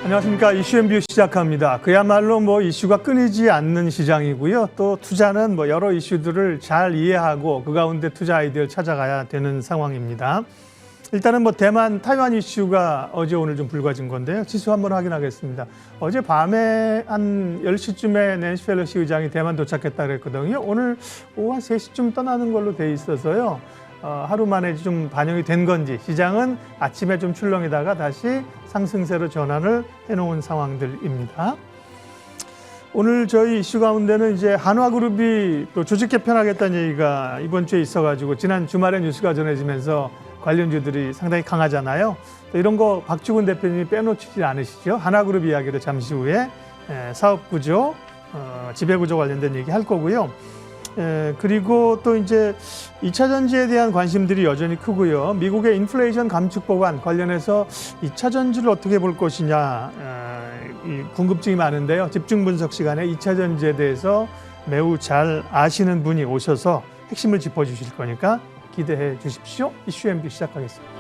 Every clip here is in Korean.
안녕하십니까. 이슈앤뷰 시작합니다. 그야말로 이슈가 끊이지 않는 시장이고요. 또 투자는 여러 이슈들을 잘 이해하고 그 가운데 투자 아이디어를 찾아가야 되는 상황입니다. 일단은 대만 타이완 이슈가 어제 오늘 좀 불거진 건데요. 지수 한번 확인하겠습니다. 어제 밤에 한 10시쯤에 낸시 펠로시 의장이 대만 도착했다 그랬거든요. 오늘 오후 한 3시쯤 떠나는 걸로 돼 있어서요. 하루 만에 좀 반영이 된 건지 시장은 아침에 좀 출렁이다가 다시 상승세로 전환을 해놓은 상황들입니다. 오늘 저희 이슈 가운데는 이제 한화그룹이 또 조직 개편하겠다는 얘기가 이번 주에 있어가지고 지난 주말에 뉴스가 전해지면서 관련주들이 상당히 강하잖아요. 또 이런 거 박주근 대표님이 빼놓지 않으시죠? 한화그룹 이야기도 잠시 후에 사업구조, 지배구조 관련된 얘기 할 거고요. 그리고 또 이제 2차 전지에 대한 관심들이 여전히 크고요. 미국의 인플레이션 감축 법안 관련해서 2차 전지를 어떻게 볼 것이냐 궁금증이 많은데요. 집중 분석 시간에 2차 전지에 대해서 매우 잘 아시는 분이 오셔서 핵심을 짚어주실 거니까 기대해 주십시오. 이슈앤뷰 시작하겠습니다.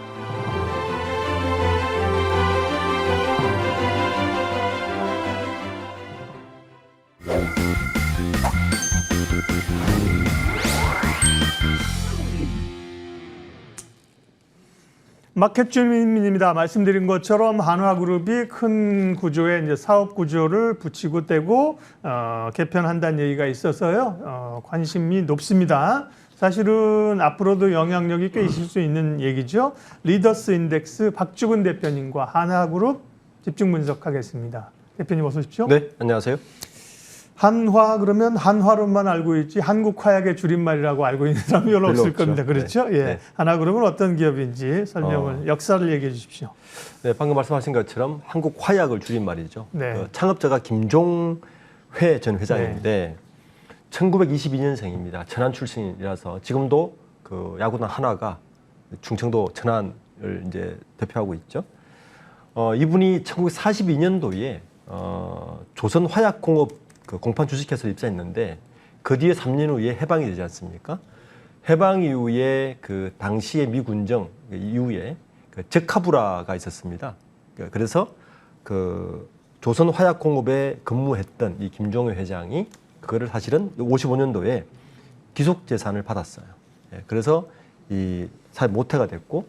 마켓 주민입니다. 말씀드린 것처럼 한화그룹이 큰 구조에 이제 사업 구조를 붙이고 떼고 개편한다는 얘기가 있어서요. 관심이 높습니다. 사실은 앞으로도 영향력이 꽤 있을 수 있는 얘기죠. 리더스 인덱스 박주근 대표님과 한화그룹 집중 분석하겠습니다. 대표님 어서 오십시오. 네, 안녕하세요. 한화 그러면 한화로만 알고 있지 한국화약의 줄임말이라고 알고 있는 사람이 별로 없을 없죠. 겁니다. 그렇죠? 네. 예. 네. 한화그룹은 어떤 기업인지 설명을 역사를 얘기해 주십시오. 네, 방금 말씀하신 것처럼 한국화약을 줄임말이죠. 네. 창업자가 김종회 전 회장인데 1922년생입니다. 천안 출신이라서 지금도 그 야구단 한화가 충청도 천안을 이제 대표하고 있죠. 이분이 1942년도에 조선화약공업 그 공판 주식회사를 입사했는데 그 뒤에 3년 후에 해방이 되지 않습니까? 해방 이후에 그 당시의 미군정 이후에 그 적하부라가 있었습니다. 그래서 그 조선화약공업에 근무했던 이 김종회 회장이 그거를 사실은 55년도에 기속재산을 받았어요. 그래서 이 사회 모태가 됐고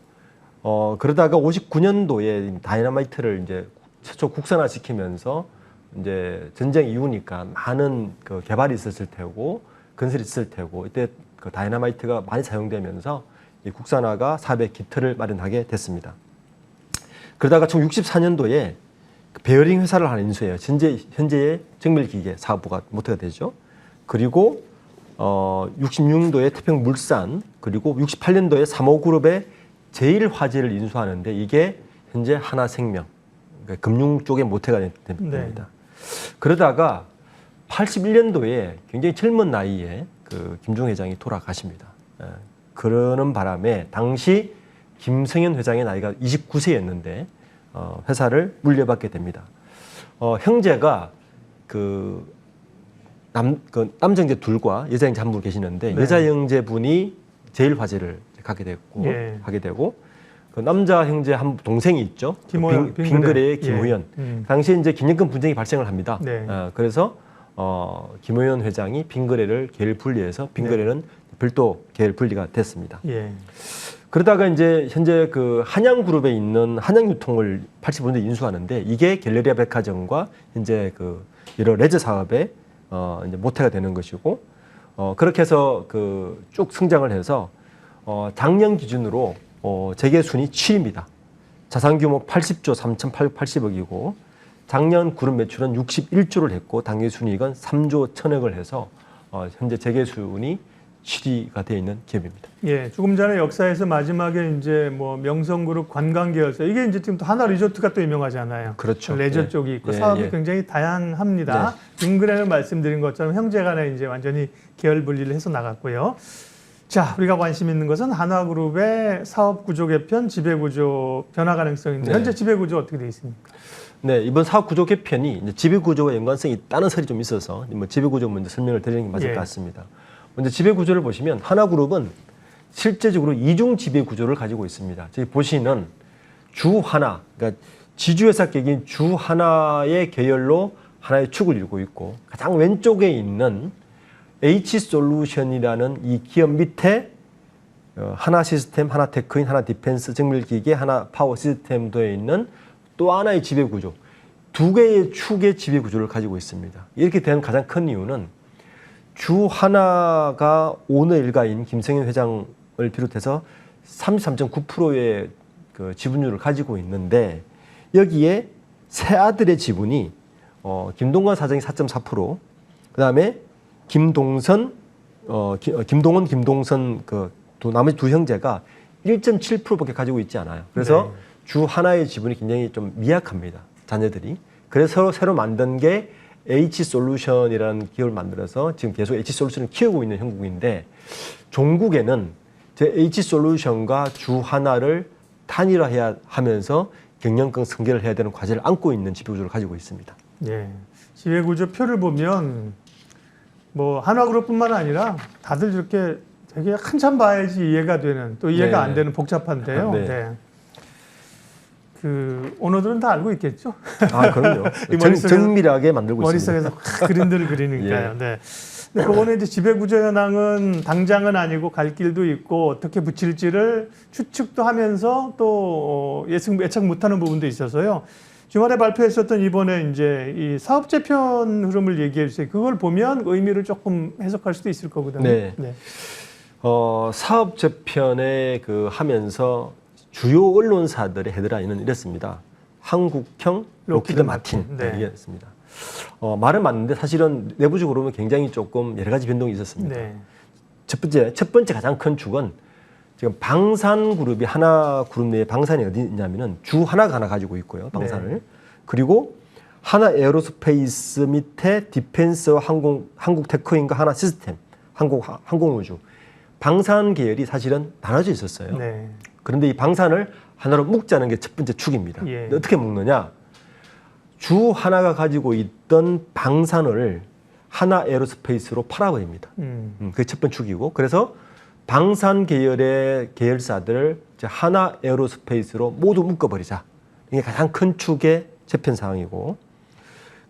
그러다가 59년도에 다이너마이트를 이제 최초 국산화시키면서 이제 전쟁 이후니까 많은 그 개발이 있었을 테고 건설이 있을 테고 이때 그 다이너마이트가 많이 사용되면서 이 국산화가 사업의 기틀을 마련하게 됐습니다. 그러다가 1964년도에 베어링 회사를 하나 인수해요. 현재의 정밀기계 사업부가 모태가 되죠. 그리고 66년도에 태평물산 그리고 68년도에 삼호그룹의 제일화재를 인수하는데 이게 현재 하나생명 그러니까 금융 쪽의 모태가 됩니다. 네. 그러다가 81년도에 굉장히 젊은 나이에 그 김종 회장이 돌아가십니다. 그러는 바람에 당시 김성현 회장의 나이가 29세였는데 회사를 물려받게 됩니다. 형제가 남자 형제 둘과 여자 형제 한 분 계시는데 네. 여자 형제분이 제일화재를 하게 되고 그 남자 형제 한 동생이 있죠. 빙그레의 김우현. 당시에 이제 김영근 분쟁이 발생을 합니다. 네. 그래서 김우현 회장이 빙그레를 계열 분리해서 빙그레는 네. 별도 계열 분리가 됐습니다. 예. 그러다가 이제 현재 그 한양그룹에 있는 한양유통을 85년도에 인수하는데 이게 갤러리아 백화점과 현재 그 여러 레저 사업에 이제 모태가 되는 것이고 그렇게 해서 그 쭉 성장을 해서 작년 기준으로 재계 순위 7위입니다. 자산 규모 80조 3,880억이고 작년 그룹 매출은 61조를 했고 당기 순이익은 3조 1,000억을 해서 현재 재계 순위 7위가 되어 있는 기업입니다. 예, 조금 전에 역사에서 마지막에 이제 명성그룹 관광계열사 이게 이제 지금 또 하나 리조트가 또 유명하잖아요. 그렇죠. 레저 쪽이 있고 사업이 굉장히 다양합니다. 빙그레는 말씀드린 것처럼 형제간에 이제 완전히 계열 분리를 해서 나갔고요. 자, 우리가 관심 있는 것은 한화그룹의 사업구조 개편, 지배구조 변화 가능성인데 현재 지배구조 어떻게 되어 있습니까? 네, 이번 사업구조 개편이 이제 지배구조와 연관성이 있다는 설이 좀 있어서 지배구조 먼저 설명을 드리는 게 맞을 것 같습니다. 먼저 지배구조를 보시면 한화그룹은 실제적으로 이중 지배구조를 가지고 있습니다. 저기 보시는 주 하나, 그러니까 지주회사 격인 주 하나의 계열로 하나의 축을 이루고 있고 가장 왼쪽에 있는 H솔루션이라는 이 기업 밑에 하나 시스템, 하나 테크인, 하나 디펜스, 정밀기계, 하나 파워 시스템도에 있는 또 하나의 지배구조, 두 개의 축의 지배구조를 가지고 있습니다. 이렇게 된 가장 큰 이유는 주 하나가 오너 일가인 김성현 회장을 비롯해서 33.9%의 그 지분율을 가지고 있는데 여기에 세 아들의 지분이 김동관 사장이 4.4%, 그다음에 김동선, 김동원, 김동선 또 나머지 두 형제가 1.7%밖에 가지고 있지 않아요. 그래서 네. 주 하나의 지분이 굉장히 좀 미약합니다. 자녀들이. 그래서 새로 만든 게 H솔루션이라는 기업을 만들어서 지금 계속 H솔루션을 키우고 있는 형국인데 종국에는 제 H솔루션과 주 하나를 단일화해야 하면서 경영권 승계를 해야 되는 과제를 안고 있는 지배구조를 가지고 있습니다. 예. 지배구조 표를 보면 뭐 한화그룹뿐만 아니라 다들 이렇게 되게 한참 봐야지 이해가 되는, 또 이해가 네. 안 되는 복잡한데요. 네. 네. 그 오너들은 다 알고 있겠죠. 아, 그럼요. 이 머릿속에서- 정밀하게 만들고 머릿속에서 있습니다. 확 그림들을 그리니까요. 예. 네. 근데 그거는 이제 지배구조 현황은 당장은 아니고 갈 길도 있고 어떻게 붙일지를 추측도 하면서 또 예측 못하는 부분도 있어서요. 주말에 발표했었던 이번에 이제 이 사업재편 흐름을 얘기해 주세요. 그걸 보면 의미를 조금 해석할 수도 있을 거거든요. 네. 사업 재편에 하면서 주요 언론사들의 헤드라인은 이랬습니다. 한국형 로키드 마틴 네. 이랬습니다. 말은 맞는데 사실은 내부적으로 보면 굉장히 조금 여러 가지 변동이 있었습니다. 네. 첫 번째 가장 큰 축은 지금 방산그룹이 하나 그룹 내에 방산이 어디 있냐면은 주 하나가 하나 가지고 있고요. 방산을. 네. 그리고 하나 에어로스페이스 밑에 디펜스와 한국 테크인과 하나 시스템, 항공우주. 방산 계열이 사실은 나눠져 있었어요. 네. 그런데 이 방산을 하나로 묶자는 게 첫 번째 축입니다. 예. 어떻게 묶느냐? 주 하나가 가지고 있던 방산을 하나 에어로스페이스로 팔아버립니다. 그게 첫 번째 축이고, 그래서 방산 계열의 계열사들을 이제 하나 에어로스페이스로 모두 묶어버리자. 이게 가장 큰 축의 재편 사항이고,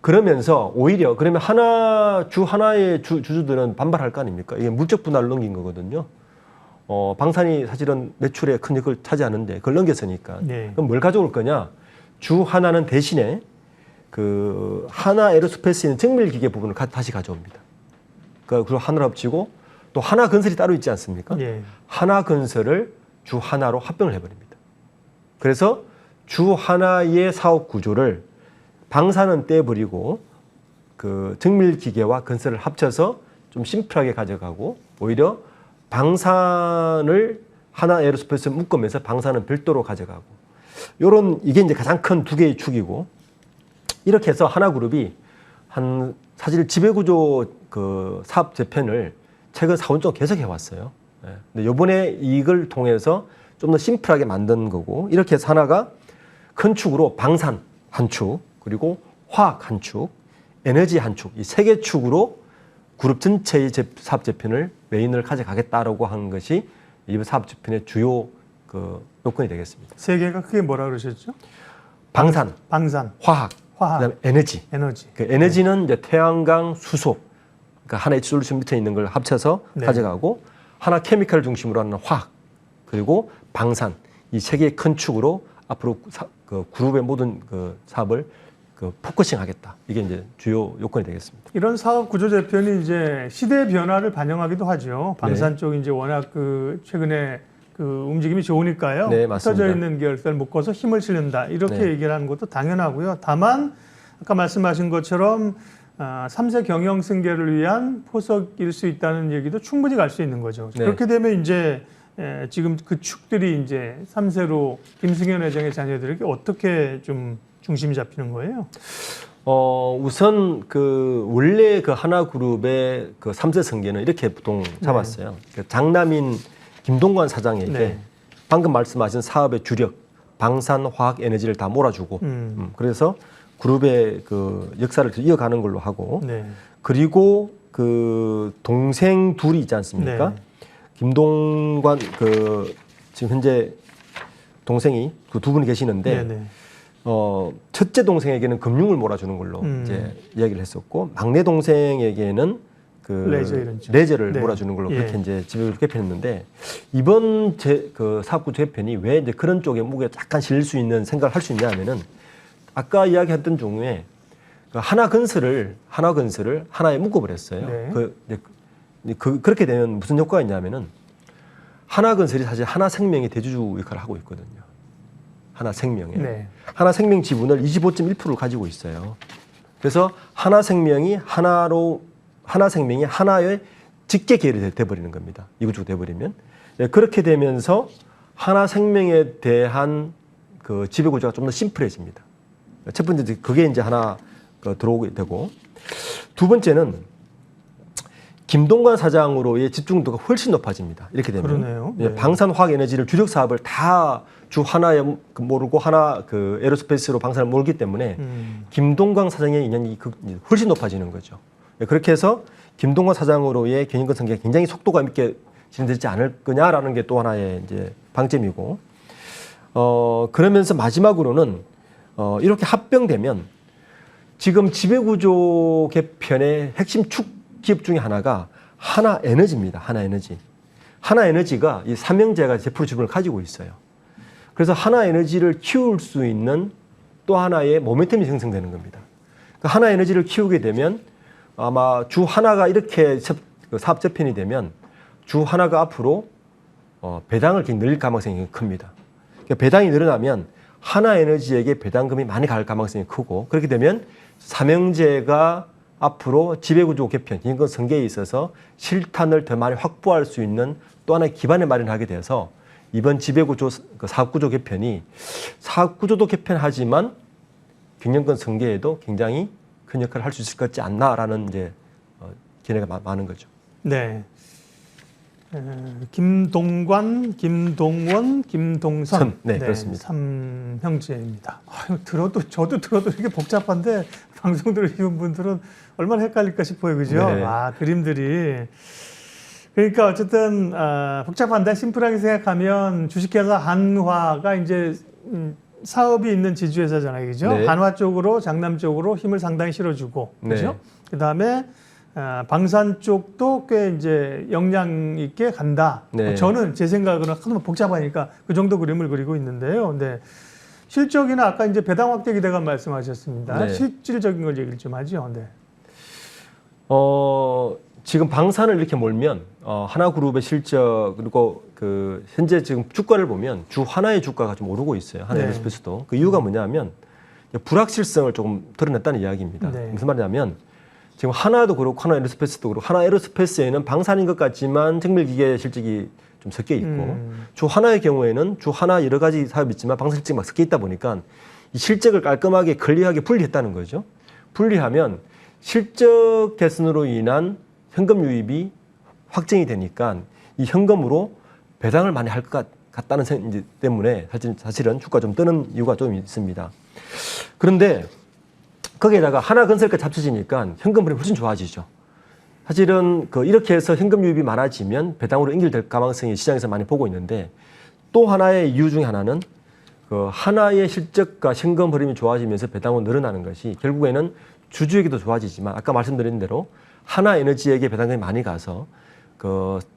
그러면서 오히려 그러면 주 하나의 주주들은 반발할 거 아닙니까? 이게 물적 분할을 넘긴 거거든요. 방산이 사실은 매출에 큰 역을 차지하는데 그걸 넘겼으니까. 네. 그럼 뭘 가져올 거냐? 주 하나는 대신에 하나 에어로스페이스에 있는 정밀기계 부분을 다시 가져옵니다. 그리고 하나로 합치고 또 하나 건설이 따로 있지 않습니까? 예. 하나 건설을 주 하나로 합병을 해버립니다. 그래서 주 하나의 사업 구조를 방산은 떼버리고 정밀기계와 건설을 합쳐서 좀 심플하게 가져가고, 오히려 방산을 하나 에어로스페이스에 묶으면서 방산은 별도로 가져가고, 이게 이제 가장 큰 두 개의 축이고, 이렇게 해서 하나그룹이 사실 지배구조 사업 재편을 최근 4년 동안 계속 해왔어요. 근데 이번에 이걸 통해서 좀 더 심플하게 만든 거고, 이렇게 해서 하나가 큰 축으로 방산 한 축, 그리고 화학 한 축, 에너지 한 축, 이 세 개 축으로 그룹 전체의 사업 재편을 메인을 가져가겠다라고 한 것이 이번 사업 재편의 주요 요건이 되겠습니다. 세 개가 그게 뭐라 그러셨죠? 방산, 화학, 그다음에 에너지. 에너지는 이제 태양광, 수소, 그러니까 하나 H솔루션 밑에 있는 걸 합쳐서 네. 가져가고, 하나 케미칼을 중심으로 하는 화학, 그리고 방산, 이 세 개의 큰 축으로 앞으로 그룹의 모든 사업을 포커싱하겠다. 이게 이제 주요 요건이 되겠습니다. 이런 사업 구조 재편이 이제 시대 변화를 반영하기도 하죠. 방산 네. 쪽이 이제 워낙 최근에 움직임이 좋으니까요. 네, 맞습니다. 흩어져 있는 계열사를 묶어서 힘을 실는다. 이렇게 네. 얘기를 하는 것도 당연하고요. 다만 아까 말씀하신 것처럼 3세 경영 승계를 위한 포석일 수 있다는 얘기도 충분히 갈 수 있는 거죠. 네. 그렇게 되면 이제 지금 그 축들이 이제 3세로 김승현 회장의 자녀들에게 어떻게 좀 중심이 잡히는 거예요? 우선 원래 하나그룹의 3세 승계는 이렇게 보통 잡았어요. 장남인 김동관 사장에게 네. 방금 말씀하신 사업의 주력, 방산, 화학, 에너지를 다 몰아주고, 그래서 그룹의 역사를 이어가는 걸로 하고, 네. 그리고 동생 둘이 있지 않습니까? 네. 김동관 지금 현재 동생이 두 분이 계시는데, 네. 첫째 동생에게는 금융을 몰아주는 걸로 이제 이야기를 했었고, 막내 동생에게는 그 레저를 네. 몰아주는 걸로 예. 그렇게 이제 지배구조 개편했는데, 이번 그 사업구조 개편이 왜 이제 그런 쪽에 무게가 약간 실릴 수 있는 생각을 할 수 있냐 하면은, 아까 이야기했던 중에 그 하나건설을 하나에 묶어버렸어요. 네. 그렇게 되면 무슨 효과가 있냐면은, 하나건설이 사실 하나생명의 대주주 역할을 하고 있거든요. 하나생명에. 네. 하나생명 지분을 25.1%를 가지고 있어요. 그래서 하나생명이 하나의 직계 계열이 돼버리는 겁니다. 이구조가 돼버리면. 네, 그렇게 되면서 하나생명에 대한 그 지배구조가 좀 더 심플해집니다. 첫 번째, 그게 이제 하나 들어오게 되고, 두 번째는 김동관 사장으로의 집중도가 훨씬 높아집니다. 이렇게 되면. 그러네요. 네. 방산화학에너지를 주력 사업을 다 주 하나에 모르고 하나 그 에어로스페이스로 방산을 몰기 때문에 김동관 사장의 인연이 훨씬 높아지는 거죠. 네, 그렇게 해서 김동관 사장으로의 경영권 승계가 굉장히 속도가 있게 진행되지 않을 거냐라는 게 또 하나의 이제 방점이고, 그러면서 마지막으로는 이렇게 합병되면 지금 지배구조 개편의 핵심 축 기업 중에 하나가 하나에너지입니다. 하나에너지가 이 삼형제가 100% 지분을 가지고 있어요. 그래서 하나에너지를 키울 수 있는 또 하나의 모멘텀이 생성되는 겁니다. 그러니까 하나에너지를 키우게 되면 아마 주 하나가 이렇게 사업 재편이 되면 주 하나가 앞으로 배당을 늘릴 가능성이 큽니다. 그러니까 배당이 늘어나면 하나에너지에게 배당금이 많이 갈 가능성이 크고, 그렇게 되면 삼형제가 앞으로 지배구조 개편, 인권 승계에 있어서 실탄을 더 많이 확보할 수 있는 또 하나의 기반을 마련하게 돼서 이번 지배구조 사업구조 개편이 사업구조도 개편하지만 경영권 승계에도 굉장히 큰 역할을 할 수 있을 것 같지 않나라는 이제 견해가 많은 거죠. 네. 김동관, 김동원, 김동선. 네, 그렇습니다. 3형제입니다. 저도 들어도 이게 복잡한데 방송 들으시는 분들은 얼마나 헷갈릴까 싶어요. 그죠? 네. 그림들이. 그러니까 어쨌든 복잡한데 심플하게 생각하면 주식회사 한화가 이제 사업이 있는 지주회사잖아요. 그죠? 네. 한화 쪽으로, 장남 쪽으로 힘을 상당히 실어주고. 그죠? 네. 그다음에 방산 쪽도 꽤 이제 역량 있게 간다. 네. 저는 제 생각은 하도 복잡하니까 그 정도 그림을 그리고 있는데요. 근데 실적이나 아까 이제 배당 확대 기대감 말씀하셨습니다. 네. 실질적인 걸 얘기를 좀 하죠. 네. 지금 방산을 이렇게 몰면 하나그룹의 실적, 그리고 그 현재 지금 주가를 보면 주 하나의 주가가 좀 오르고 있어요. 하나에어로스페이스도. 그 이유가 뭐냐면 불확실성을 조금 드러냈다는 이야기입니다. 네. 무슨 말이냐면 지금 하나도 그렇고 하나에어로스페이스도 그렇고, 하나에어로스페이스에는 방산인 것 같지만 정밀기계 실적이 좀 섞여 있고, 주 하나의 경우에는 주 하나 여러 가지 사업이 있지만 방산 실적이 막 섞여 있다 보니까 이 실적을 깔끔하게 클리어하게 분리했다는 거죠. 분리하면 실적 개선으로 인한 현금 유입이 확정이 되니까 이 현금으로 배당을 많이 할 것 같다는 생각 때문에 사실은 주가 좀 뜨는 이유가 좀 있습니다. 그런데 거기에다가 하나건설까지 합쳐지니까 현금 흐름이 훨씬 좋아지죠. 사실은 이렇게 해서 현금 유입이 많아지면 배당으로 연결될 가능성이 시장에서 많이 보고 있는데, 또 하나의 이유 중에 하나는 하나의 실적과 현금 흐름이 좋아지면서 배당으로 늘어나는 것이 결국에는 주주에게도 좋아지지만, 아까 말씀드린 대로 하나에너지에게 배당금이 많이 가서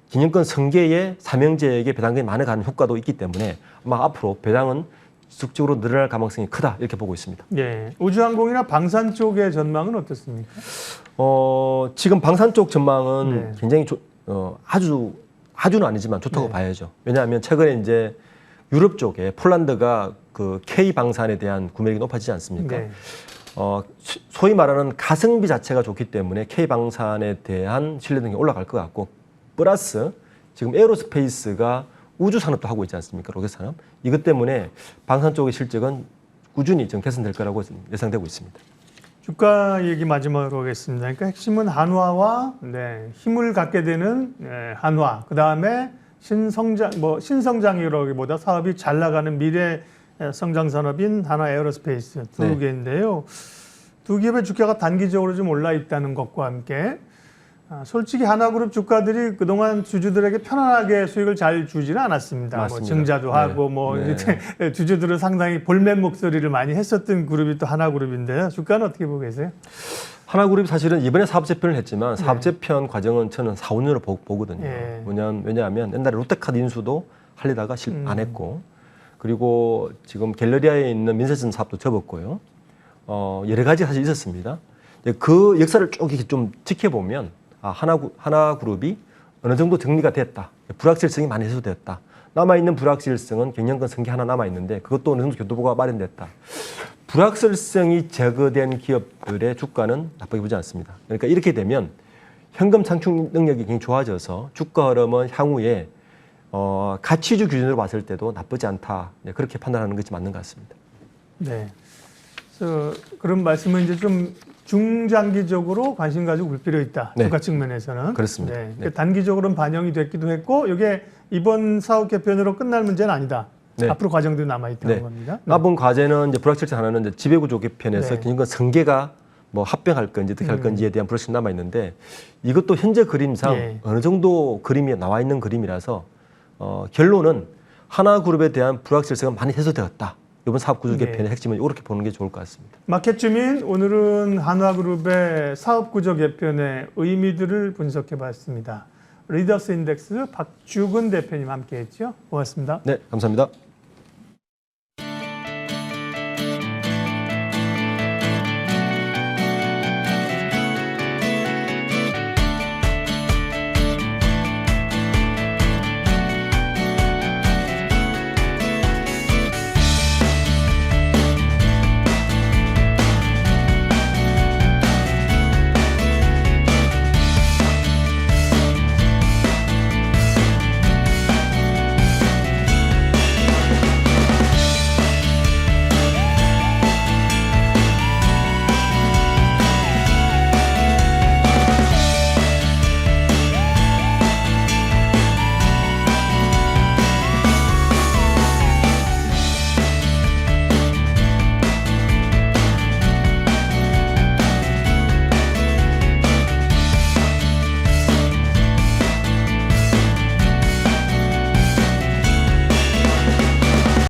기념권 승계의 삼형제에게 배당금이 많이 가는 효과도 있기 때문에 아마 앞으로 배당은 지속적으로 늘어날 가능성이 크다, 이렇게 보고 있습니다. 예. 우주항공이나 방산 쪽의 전망은 어떻습니까? 지금 방산 쪽 전망은 네. 굉장히 아주는 아니지만 좋다고 네. 봐야죠. 왜냐하면 최근에 이제 유럽 쪽에 폴란드가 그 K 방산에 대한 구매력이 높아지지 않습니까? 네. 소위 말하는 가성비 자체가 좋기 때문에 K 방산에 대한 신뢰도가 올라갈 것 같고, 플러스 지금 에어로스페이스가 우주 산업도 하고 있지 않습니까? 로켓 산업. 이것 때문에 방산 쪽의 실적은 꾸준히 좀 개선될 거라고 예상되고 있습니다. 주가 얘기 마지막으로 하겠습니다. 그러니까 핵심은 한화와 힘을 갖게 되는 한화. 그 다음에 신성장이라기보다 사업이 잘 나가는 미래 성장 산업인 한화 에어로스페이스 두 개인데요. 두 기업의 주가가 단기적으로 좀 올라 있다는 것과 함께 솔직히 하나그룹 주가들이 그동안 주주들에게 편안하게 수익을 잘 주지는 않았습니다. 뭐 맞습니다. 증자도 네. 하고 뭐 네. 이제 주주들은 상당히 볼멘 목소리를 많이 했었던 그룹이 또 하나그룹인데요. 주가는 어떻게 보고 계세요? 하나그룹이 사실은 이번에 사업재편을 했지만 사업재편 과정은 저는 4, 5년으로 보거든요. 예. 왜냐하면 옛날에 롯데카드 인수도 하려다가 안 했고 그리고 지금 갤러리아에 있는 민세선 사업도 접었고요. 여러 가지 사실 있었습니다. 그 역사를 쭉 이렇게 좀 지켜보면 하나그룹이 어느 정도 정리가 됐다. 불확실성이 많이 해소됐다. 남아있는 불확실성은 경영권 승계 하나 남아있는데 그것도 어느 정도 교도보가 마련됐다. 불확실성이 제거된 기업들의 주가는 나쁘게 보지 않습니다. 그러니까 이렇게 되면 현금 창출 능력이 굉장히 좋아져서 주가 흐름은 향후에 가치주 기준으로 봤을 때도 나쁘지 않다. 그렇게 판단하는 것이 맞는 것 같습니다. 네. 그런 말씀은 이제 좀 중장기적으로 관심 가지고 볼 필요 있다. 네. 주가 측면에서는. 그렇습니다. 네. 네. 단기적으로는 반영이 됐기도 했고 이게 이번 사업 개편으로 끝날 문제는 아니다. 네. 앞으로 과정도 남아 있다는 네. 겁니다. 남은 과제는 이제 불확실성 하나는 이제 지배구조 개편에서 네. 경영권 승계가 뭐 합병할 건지 어떻게 할 건지에 대한 불확실성이 남아 있는데 이것도 현재 그림상 예. 어느 정도 그림이 나와 있는 그림이라서 결론은 하나그룹에 대한 불확실성은 많이 해소되었다. 이번 사업구조 개편의 네. 핵심은 이렇게 보는 게 좋을 것 같습니다. 마켓 주민 오늘은 한화그룹의 사업구조 개편의 의미들을 분석해봤습니다. 리더스 인덱스 박주근 대표님 함께했죠. 고맙습니다. 네, 감사합니다.